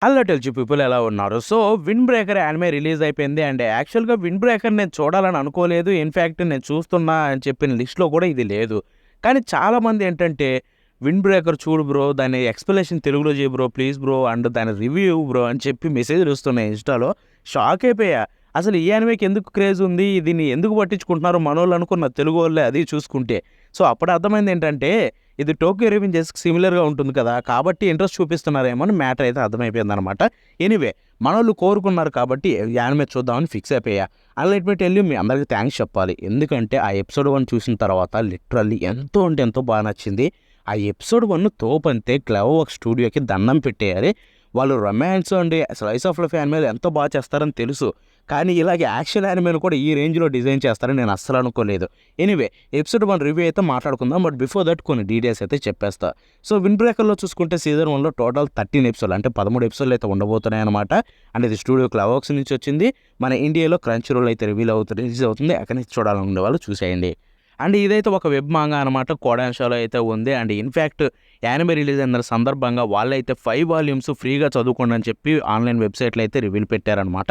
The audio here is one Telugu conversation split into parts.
హలో టెల్చు పీపుల్ ఎలా ఉన్నారు? So, 'wind breaker' anime release అయిపోయింది. అండ్ యాక్చువల్‌గా 'విండ్ బ్రేకర్' నేను చూడాలని అనుకోలేదు. ఇన్‌ఫాక్ట్ నేను చూస్తున్నా అని చెప్పిన లిస్ట్‌లో కూడా ఇది లేదు. కానీ చాలామంది ఏంటంటే, 'విండ్ బ్రేకర్' చూడు బ్రో, దాని ఎక్స్‌ప్లనేషన్ తెలుగులో చెయ్యి బ్రో, ప్లీజ్ బ్రో అండ్ దాని రివ్యూ ఇవ్వు బ్రో అని చెప్పి మెసేజ్‌లు వస్తున్నాయి ఇన్‌స్టాలో. షాక్ అయిపోయా. అసలు ఈ యానిమేకి ఎందుకు క్రేజ్ ఉంది? దీన్ని ఎందుకు పట్టించుకుంటున్నారు మనోళ్ళు అనుకున్న తెలుగోళ్ళే అది చూసుకుంటే. సో, అప్పుడు అర్థమైంది ఏంటంటే ఇది 'టోక్యో రివెంజర్స్‌కి' సిమిలర్‌గా ఉంటుంది కదా! కాబట్టి ఇంట్రెస్ట్ చూపిస్తున్నారేమో అని మ్యాటర్ అయితే అర్థమైపోయిందనమాట. ఎనీవే మనోళ్ళు కోరుకున్నారు కాబట్టి యానిమే చూద్దామని ఫిక్స్ అయిపోయా. And let me tell you, మీ అందరికి థాంక్స్ చెప్పాలి. ఎందుకంటే ఆ ఎపిసోడ్ 1 చూసిన తర్వాత లిటరల్లీ ఎంతో అంటే ఎంతో బాగా నచ్చింది. ఆ ఎపిసోడ్ 1 తోపంతే. క్లెవర్ వర్క్స్ స్టూడియోకి దండం పెట్టేయాలి. వాళ్ళు romance and slice of life యానిమేలు ఎంతో బాగా చేస్తారని తెలుసు. కానీ ఇలాగే యాక్షన్ యానిమేను కూడా ఈ రేంజ్‌లో డిజైన్ చేస్తారని నేను అస్సలు అనుకోలేదు. ఎనీవే ఎపిసోడ్ 1 రివ్యూ అయితే మాట్లాడుకుందాం. బట్ బిఫోర్ దట్ కొన్ని డీటెయిల్స్ అయితే చెప్పేస్తా. సో, 'విండ్ బ్రేకర్‌లో' చూసుకుంటే సీజన్ 1లో టోటల్ 13 ఎపిసోడ్లు అంటే 13 ఎపిసోడ్లు అయితే ఉండబోతున్నాయన్నమాట. అండ్ ఇది స్టూడియో క్లెవర్ వర్క్స్ నుంచి వచ్చింది. మన ఇండియాలో క్రంచీ రోల్ అయితే రిలీజ్ అవుతుంది. అక్కడి నుంచి చూడాలనుకునే వాళ్ళు చూసేయండి. అండ్ ఇదైతే ఒక వెబ్ మాంగా అనమాట. కోడాన్‌షాలో అయితే ఉంది. అండ్ ఇన్‌ఫాక్ట్ యానిమే రిలీజ్ అయిన సందర్భంగా వాళ్ళైతే 5 వాల్యూమ్స్ ఫ్రీగా చదువుకోండి అని చెప్పి ఆన్‌లైన్ వెబ్‌సైట్‌లో అయితే రివ్యూలు పెట్టారనమాట.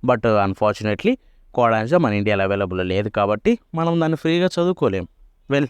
బట్ అన్‌ఫార్చునేట్‌లీ కోడాన్‌షా మన ఇండియాలో అవైలబుల్‌లో లేదు కాబట్టి మనం దాన్ని ఫ్రీగా చదువుకోలేం. Well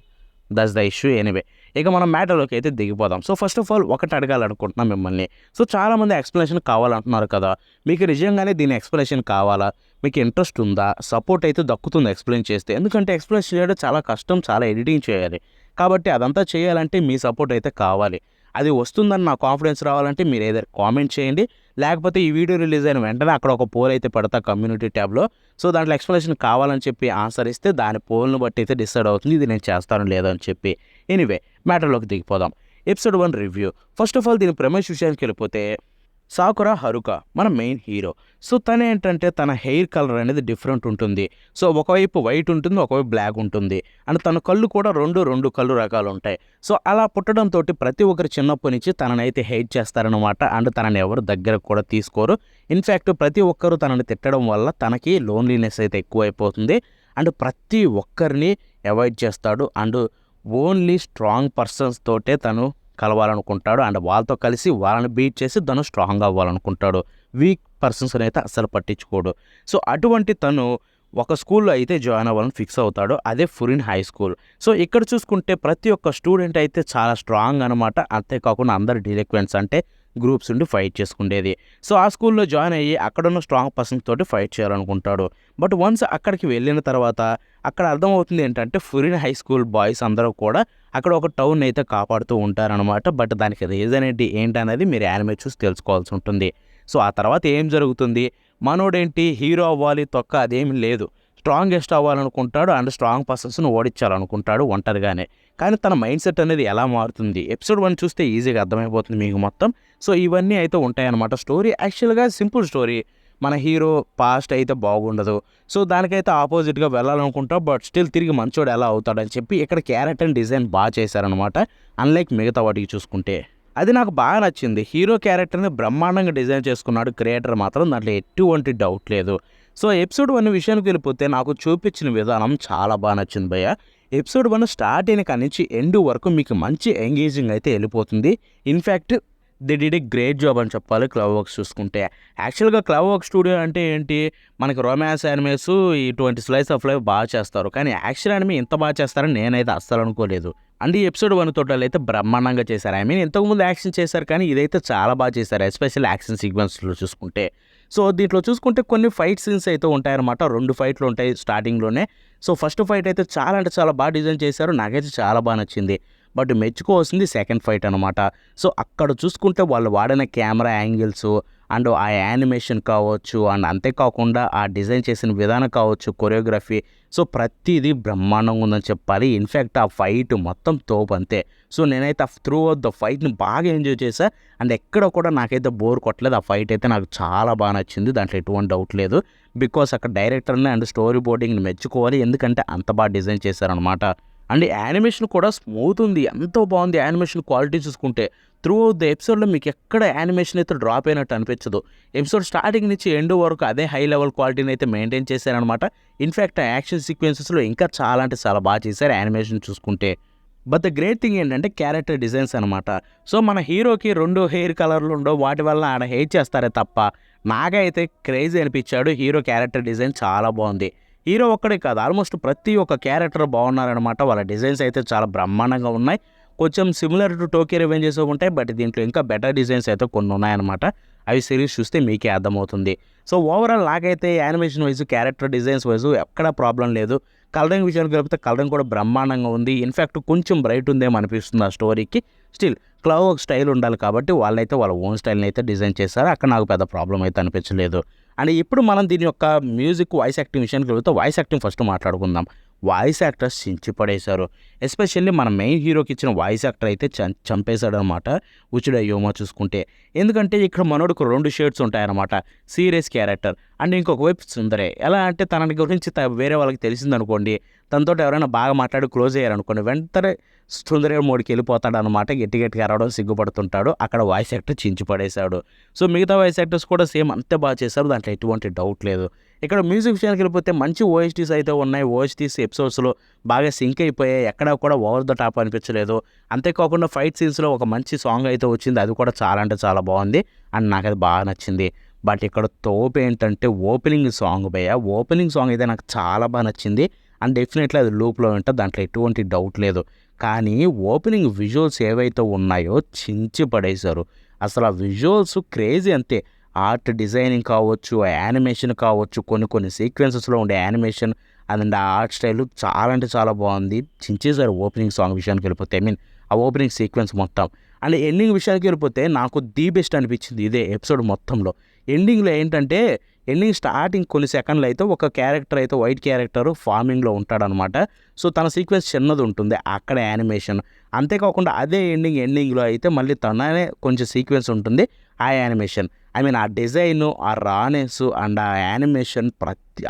that's the issue. Anyway ఇక మనం మ్యాటర్‌లోకి అయితే దిగిపోదాం. సో, ఫస్ట్ ఆఫ్ ఆల్ ఒకటి అడగాలనుకుంటున్నా మిమ్మల్ని. సో, చాలామంది ఎక్స్‌ప్లనేషన్ కావాలంటున్నారు కదా! మీకు నిజంగానే దీని ఎక్స్‌ప్లనేషన్ కావాలా? మీకు ఇంట్రెస్ట్ ఉందా? సపోర్ట్ అయితే దక్కుతుందా ఎక్స్‌ప్లెయిన్ చేస్తే? ఎందుకంటే ఎక్స్‌ప్లెయిన్ చేయడం చాలా కష్టం. చాలా ఎడిటింగ్ చేయాలి. కాబట్టి అదంతా చేయాలంటే మీ సపోర్ట్ అయితే కావాలి. అది వస్తుందని నాకు కాన్ఫిడెన్స్ రావాలంటే మీరు ఏదైనా కామెంట్ చేయండి. లేకపోతే ఈ వీడియో రిలీజ్ అయిన వెంటనే అక్కడ ఒక పోల్ అయితే పెడతా కమ్యూనిటీ ట్యాబ్‌లో. సో, దాంట్లో ఎక్స్‌ప్లనేషన్ కావాలని చెప్పి ఆన్సర్ ఇస్తే దాని పోల్‌ని బట్టి అయితే డిసైడ్ అవుతుంది. ఇది నేను చేస్తానో లేదో అని చెప్పి. ఎనీవే మ్యాటర్‌లోకి దిగిపోదాం. Episode 1 review. First of all దీని ప్రెమిస్ విషయానికెళ్ళిపోతే సాకురా హరుకా మన మెయిన్ హీరో. సో, తనేంటంటే తన హెయిర్ కలర్ అనేది డిఫరెంట్ ఉంటుంది. సో, ఒకవైపు వైట్ ఉంటుంది. ఒకవైపు బ్లాక్ ఉంటుంది. అండ్ తన కళ్ళు కూడా 2 కళ్ళు రకాలుంటాయి. సో, అలా పుట్టడంతోటి ప్రతి ఒక్కరు చిన్నప్పటి నుంచి తననైతే హెయిట్ చేస్తారనమాట. అండ్ తనని ఎవరు దగ్గరకు కూడా తీసుకోరు. ఇన్‌ఫాక్ట్ ప్రతి ఒక్కరు తనని తిట్టడం వల్ల తనకి లోన్లీనెస్ అయితే ఎక్కువైపోతుంది. అండ్ ప్రతి ఒక్కరిని అవాయిడ్ చేస్తాడు. అండ్ ఓన్లీ స్ట్రాంగ్ పర్సన్స్ తోటే తను కలవాలనుకుంటాడు. అండ్ వాళ్ళతో కలిసి వాళ్ళని బీట్ చేసి తను స్ట్రాంగ్ అవ్వాలనుకుంటాడు. వీక్ పర్సన్స్‌ని అయితే అస్సలు పట్టించుకోడు. సో, అటువంటి తను ఒక స్కూల్‌లో అయితే జాయిన్ అవ్వాలని ఫిక్స్ అవుతాడు. అదే ఫురిన్ హై స్కూల్. సో, ఇక్కడ చూసుకుంటే ప్రతి ఒక్క స్టూడెంట్ అయితే చాలా స్ట్రాంగ్ అనమాట. అంతేకాకుండా అందరు డెలిక్వెంట్స్ అంటే గ్రూప్స్ ఉండి ఫైట్ చేసుకుండేది. సో, ఆ స్కూల్‌లో జాయిన్ అయ్యి అక్కడున్న స్ట్రాంగ్ పర్సన్స్ తోటి ఫైట్ చేయాలనుకుంటాడు. బట్ వన్స్ అక్కడికి వెళ్ళిన తర్వాత అక్కడ అర్థమవుతుంది ఏంటంటే ఫురిన్ హై స్కూల్ బాయ్స్ అందరూ కూడా అక్కడ ఒక టౌన్ అయితే కాపాడుతూ ఉంటారనమాట. బట్ దానికి రీజన్ ఏంటనేది మీరు యానిమే చూసి తెలుసుకోవాల్సి ఉంటుంది. సో, ఆ తర్వాత ఏం జరుగుతుంది? మనోడేంటి హీరో అవ్వాలి తొక్క అదేమి లేదు. స్ట్రాంగెస్ట్ అవ్వాలనుకుంటాడు. అండ్ స్ట్రాంగ్ పర్సన్స్‌ని ఓడించాలనుకుంటాడు ఒంటరిగానే. కానీ తన మైండ్ సెట్ అనేది ఎలా మారుతుంది? ఎపిసోడ్ 1 చూస్తే ఈజీగా అర్థమైపోతుంది మీకు మొత్తం. సో, ఇవన్నీ అయితే ఉంటాయన్నమాట. స్టోరీ యాక్చువల్‌గా సింపుల్ స్టోరీ. మన హీరో పాస్ట్ అయితే బాగుండదు. సో, దానికైతే ఆపోజిట్‌గా వెళ్ళాలనుకుంటాం. బట్ స్టిల్ తిరిగి మంచోడు ఎలా అవుతాడని చెప్పి ఇక్కడ క్యారెక్టర్ డిజైన్ చేశారనమాట. అన్‌లైక్ మిగతా వాటికి చూసుకుంటే. అది నాకు బాగా నచ్చింది. హీరో క్యారెక్టర్‌ని బ్రహ్మాండంగా డిజైన్ చేసుకున్నాడు క్రియేటర్ మాత్రం. దాంట్లో ఎటువంటి డౌట్ లేదు. సో, ఎపిసోడ్ 1 విషయానికి వెళ్ళిపోతే నాకు చూపించిన విధానం చాలా బాగా నచ్చింది భయ్య. ఎపిసోడ్ 1 స్టార్ట్ అయిన కాడి నుంచి ఎండ్ వరకు మీకు మంచి ఎంగేజింగ్ అయితే వెళ్ళిపోతుంది. In fact they did a great job అని చెప్పాలి క్లెవర్ వర్క్స్ చూసుకుంటే. యాక్చువల్‌గా క్లెవర్ వర్క్స్ స్టూడియో అంటే ఏంటి? మనకి రొమాన్స్ యానిమేస్ ఇటువంటి స్లైస్ ఆఫ్ లైఫ్ బాగా చేస్తారు. కానీ యాక్షన్ యానిమే ఇంత బాగా చేస్తారని నేనైతే అస్సలు అనుకోలేదు. అండ్ ఈ ఎపిసోడ్ 1 తోటలైతే బ్రహ్మాండంగా చేశారు. ఐ మీన్ ఇంతకుముందు యాక్షన్ చేశారు కానీ ఇదైతే చాలా బాగా చేశారు. ఎస్పెషల్లీ యాక్షన్ సీక్వెన్స్‌లో చూసుకుంటే. సో, దీంట్లో చూసుకుంటే కొన్ని ఫైట్ సీన్స్ అయితే ఉంటాయన్నమాట. 2 ఫైట్‌లు ఉంటాయి స్టార్టింగ్‌లోనే. సో, ఫస్ట్ ఫైట్ అయితే చాలా అంటే చాలా బాగా డిజైన్ చేశారు. నాకైతే చాలా బాగా నచ్చింది. బట్ మెచ్చుకోవాల్సింది సెకండ్ ఫైట్ అనమాట. సో, అక్కడ చూసుకుంటే వాళ్ళు వాడిన కెమెరా యాంగిల్స్ అండ్ ఆ యానిమేషన్ కావచ్చు. అండ్ అంతేకాకుండా ఆ డిజైన్ చేసిన విధానం కావచ్చు, కొరియోగ్రఫీ. సో, ప్రతీది బ్రహ్మాండంగా ఉందని చెప్పాలి. ఇన్‌ఫాక్ట్ ఆ ఫైట్ మొత్తం తోపంతే. సో, నేనైతే త్రూ ఔట్ ద ఫైట్‌ని బాగా ఎంజాయ్ చేశా. అండ్ ఎక్కడ కూడా నాకైతే బోర్ కొట్టలేదు. ఆ ఫైట్ అయితే నాకు చాలా బాగా నచ్చింది. దాంట్లో ఎటువంటి డౌట్ లేదు. బికాస్ అక్కడ డైరెక్టర్‌ని అండ్ స్టోరీ బోర్డింగ్‌ని మెచ్చుకోవాలి. ఎందుకంటే అంత బాగా డిజైన్ చేశారనమాట. అండ్ యానిమేషన్ కూడా స్మూత్ ఉంది. ఎంతో బాగుంది యానిమేషన్ క్వాలిటీ చూసుకుంటే. త్రూ ఔట్ ద ఎపిసోడ్‌లో మీకు ఎక్కడ యానిమేషన్ అయితే డ్రాప్ అయినట్టు అనిపించదు. ఎపిసోడ్ స్టార్టింగ్ నుంచి ఎండ్ వరకు అదే హై లెవెల్ క్వాలిటీని అయితే మెయింటైన్ చేశారనమాట. ఇన్‌ఫాక్ట్ ఆ యాక్షన్ సీక్వెన్సెస్‌లో ఇంకా చాలా అంటే చాలా బాగా చేశారు యానిమేషన్ చూసుకుంటే. బట్ ద గ్రేట్ థింగ్ ఏంటంటే క్యారెక్టర్ డిజైన్స్ అనమాట. సో, మన హీరోకి 2 హెయిర్ కలర్‌లు ఉండవు. వాటి వల్ల ఆడ హేట్ చేస్తారే తప్ప, నాకైతే క్రేజీ అనిపించాడు. హీరో క్యారెక్టర్ డిజైన్ చాలా బావుంది. హీరో ఒక్కడే కాదు, ఆల్మోస్ట్ ప్రతి ఒక్క క్యారెక్టర్ బాగున్నారనమాట. వాళ్ళ డిజైన్స్ అయితే చాలా బ్రహ్మాండంగా ఉన్నాయి. కొంచెం సిమిలర్ టు టోక్యో రివెంజెస్ ఉంటాయి. బట్ దీంట్లో ఇంకా బెటర్ డిజైన్స్ అయితే కొన్ని ఉన్నాయన్నమాట. అవి సిరీస్ చూస్తే మీకే అర్థమవుతుంది. సో, ఓవరాల్ నాకైతే animation wise, character designs wise ఎక్కడ ప్రాబ్లం లేదు. కలరింగ్ విషయానికి కలిపితే కలరింగ్ కూడా బ్రహ్మాండంగా ఉంది. ఇన్‌ఫాక్ట్ కొంచెం బ్రైట్ ఉందేమో అనిపిస్తుంది ఆ స్టోరీకి. స్టిల్ క్లవ్ ఒక స్టైల్ ఉండాలి కాబట్టి వాళ్ళైతే వాళ్ళ ఓన్ స్టైల్‌ని అయితే డిజైన్ చేశారు. అక్కడ నాకు పెద్ద ప్రాబ్లమ్ అయితే అనిపించలేదు. అండ్ ఇప్పుడు మనం దీని యొక్క మ్యూజిక్, వాయిస్ యాక్టింగ్ విషయానికి వెళ్తే వాయిస్ యాక్టింగ్ ఫస్ట్ మాట్లాడుకుందాం. వాయిస్ యాక్టర్స్ చించి పడేశారు. ఎస్పెషల్లీ మన మెయిన్ హీరోకి ఇచ్చిన వాయిస్ యాక్టర్ అయితే చంపేశాడనమాట. ఉచిడే యోమా చూసుకుంటే. ఎందుకంటే ఇక్కడ మనోడికి 2 షేడ్స్ ఉంటాయన్నమాట. సీరియస్ క్యారెక్టర్ అండ్ ఇంకొక వైపు సుందరే. ఎలా అంటే తన గురించి వేరే వాళ్ళకి తెలిసిందనుకోండి, తనతోటి ఎవరైనా బాగా మాట్లాడి క్లోజ్ అయ్యారనుకోండి, వెంటనే సుందరే మోడ్కి వెళ్ళిపోతాడనమాట. గట్టి గట్టిగా అరవడం, సిగ్గుపడుతుంటాడు. అక్కడ వాయిస్ యాక్టర్ చించి పడేశాడు. సో, మిగతా వాయిస్ యాక్టర్స్ కూడా సేమ్ అంతే బాగా చేశారు. దాంట్లో ఎటువంటి డౌట్ లేదు. ఇక్కడ మ్యూజిక్ విషయానికి వెళ్ళిపోతే మంచి ఓఎస్టీస్ అయితే ఉన్నాయి. ఓఎస్టీస్ ఎపిసోడ్స్‌లో బాగా సింక్ అయిపోయాయి. ఎక్కడా కూడా ఓవర్ ద టాప్ అనిపించలేదు. అంతేకాకుండా ఫైట్ సీన్స్‌లో ఒక మంచి సాంగ్ అయితే వచ్చింది. అది కూడా చాలా అంటే చాలా బాగుంది. అండ్ నాకది బాగా నచ్చింది. బట్ ఇక్కడ తోపేంటంటే ఓపెనింగ్ సాంగ్ భయ్యా. ఓపెనింగ్ సాంగ్ అయితే నాకు చాలా బాగా నచ్చింది. అండ్ డెఫినెట్లీ అది లూప్‌లో ఉంటది. దాంట్లో ఎటువంటి డౌట్ లేదు. కానీ ఓపెనింగ్ విజువల్స్ ఏవైతే ఉన్నాయో చించి పడేశారు. అసలు ఆ విజువల్స్ క్రేజీ అంతే. ఆర్ట్ డిజైనింగ్ కావచ్చు, యానిమేషన్ కావచ్చు, కొన్ని సీక్వెన్సెస్‌లో ఉండే యానిమేషన్ అండ్ ఆ ఆర్ట్ స్టైల్ చాలా అంటే చాలా బాగుంది. చించేశారు ఓపెనింగ్ సాంగ్ విషయానికి వెళ్ళిపోతే. ఆ ఓపెనింగ్ సీక్వెన్స్ మొత్తం. అండ్ ఎండింగ్ విషయానికి వెళ్ళిపోతే నాకు ది బెస్ట్ అనిపించింది ఇదే ఎపిసోడ్ మొత్తంలో. ఎండింగ్‌లో ఏంటంటే, ఎండింగ్ స్టార్టింగ్ కొన్ని సెకండ్‌లో అయితే ఒక క్యారెక్టర్ అయితే వైట్ క్యారెక్టర్ ఫార్మింగ్‌లో ఉంటాడనమాట. సో, తన సీక్వెన్స్ చిన్నది ఉంటుంది. అక్కడ యానిమేషన్. అంతేకాకుండా అదే ఎండింగ్‌లో అయితే మళ్ళీ తననే కొంచెం సీక్వెన్స్ ఉంటుంది. ఆ యానిమేషన్. ఆ డిజైను, ఆ రానెస్ అండ్ ఆ యానిమేషన్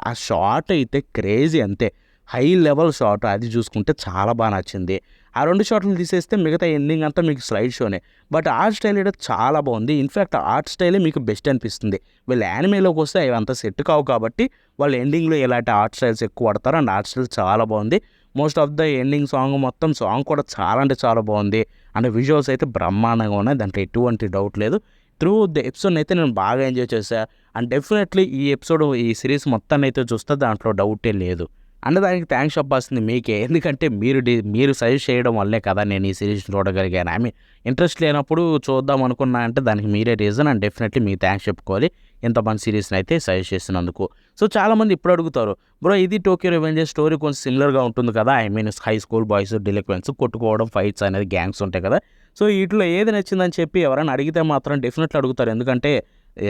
ఆ షాట్ అయితే క్రేజీ అంతే. High level shot. అది చూసుకుంటే చాలా బాగా నచ్చింది. ఆ 2 షాట్లు తీసేస్తే మిగతా ఎండింగ్ అంతా మీకు స్లైడ్ షోనే. బట్ ఆర్ట్ స్టైల్ అయితే చాలా బాగుంది. ఇన్‌ఫాక్ట్ ఆర్ట్ స్టైలే మీకు బెస్ట్ అనిపిస్తుంది. వీళ్ళు యానిమేలోకి వస్తే అవి అంత సెట్ కావు కాబట్టి వాళ్ళు ఎండింగ్‌లో ఇలాంటి ఆర్ట్ స్టైల్స్ ఎక్కువ వాడతారు. అండ్ ఆర్ట్ స్టైల్ చాలా బాగుంది. Most of the ending song మొత్తం సాంగ్ కూడా చాలా అంటే చాలా బాగుంది. అండ్ విజువల్స్ అయితే బ్రహ్మాండంగా ఉన్నాయి. దాంట్లో ఎటువంటి డౌట్ లేదు. త్రూ ద ఎపిసోడ్‌ని అయితే నేను బాగా ఎంజాయ్ చేశా. అండ్ డెఫినెట్లీ ఈ సిరీస్ మొత్తాన్ని అయితే చూస్తే దాంట్లో డౌటే లేదు. అండ్ దానికి థ్యాంక్స్ చెప్పాల్సింది మీకే. ఎందుకంటే మీరు సజెస్ట్ చేయడం వల్లే కదా నేను ఈ సిరీస్ చూడగలిగాను. ఇంట్రెస్ట్ లేనప్పుడు చూద్దాం అనుకున్నా అంటే దానికి మీరే రీజన్. అండ్ డెఫినెట్లీ మీకు థ్యాంక్స్ చెప్పుకోవాలి. ఇంత మంచి సిరీస్‌ని అయితే సజెస్ట్ చేసినందుకు. సో, చాలామంది ఇప్పుడు అడుగుతారు, బ్రో ఇది టోక్యో రివెంజర్స్ స్టోరీ కొంచెం సిమిలర్‌గా ఉంటుంది కదా. హై స్కూల్ బాయ్స్ డెలిక్వెంట్స్ కొట్టుకోవడం, ఫైట్స్ అనేది గ్యాంగ్స్ ఉంటాయి కదా. సో, వీటిలో ఏది నచ్చిందని చెప్పి ఎవరైనా అడిగితే మాత్రం డెఫినెట్లీ అడుగుతారు. ఎందుకంటే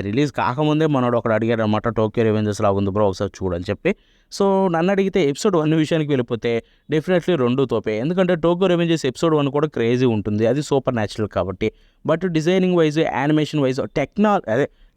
రిలీజ్ కాకముందే మనోడు ఒకడు అడిగాడనమాట, టోక్యో రివెంజర్స్ లాగా ఉంది బ్రో ఒకసారి చూడని చెప్పి. సో, నన్ను అడిగితే ఎపిసోడ్ 1 విషయానికి వెళ్ళిపోతే డెఫినెట్లీ 2 తోపే. ఎందుకంటే టోక్యో రివెంజర్స్ ఎపిసోడ్ 1 కూడా క్రేజీ ఉంటుంది. అది సూపర్ న్యాచురల్ కాబట్టి. But designing wise, animation wise,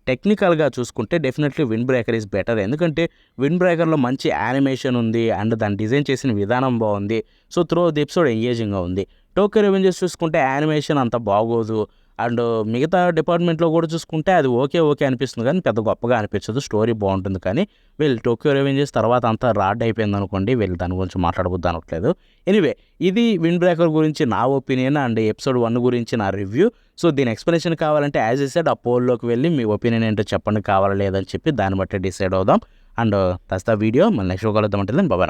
టెక్నికల్‌గా చూసుకుంటే definitely wind breaker is better. ఎందుకంటే విండ్ బ్రేకర్‌లో మంచి యానిమేషన్ ఉంది. అండ్ దాన్ని డిజైన్ చేసిన విధానం బాగుంది. సో, త్రూ ది ఎపిసోడ్ ఎంగేజింగ్‌గా ఉంది. టోక్యో రివెంజర్స్ చూసుకుంటే యానిమేషన్ అంత బాగోదు. అండ్ మిగతా డిపార్ట్మెంట్‌లో కూడా చూసుకుంటే అది ఓకే అనిపిస్తుంది కానీ పెద్ద గొప్పగా అనిపించదు. స్టోరీ బాగుంటుంది కానీ టోక్యో రివెంజర్స్ తర్వాత అంతా రాడ్ అయిపోయిందనుకోండి. దాని గురించి మాట్లాడబుద్ది అనట్లేదు. ఎనీవే ఇది విండ్ బ్రేకర్ గురించి నా ఒపీనియన్ అండ్ ఎపిసోడ్ 1 గురించి నా రివ్యూ. సో, దీని ఎక్స్‌ప్లనేషన్ కావాలంటే యాజ్ ఐ సెడ్ ఆ పోల్‌లోకి వెళ్ళి మీ ఒపీనియన్ ఏంటో చెప్పండి, కావాలా లేదా అని చెప్పి దాన్ని బట్టి డిసైడ్ అవుదాం. And that's the video. మళ్ళీ నెక్స్ట్ కలుద్దాం. అంటే దెన్ బై బై.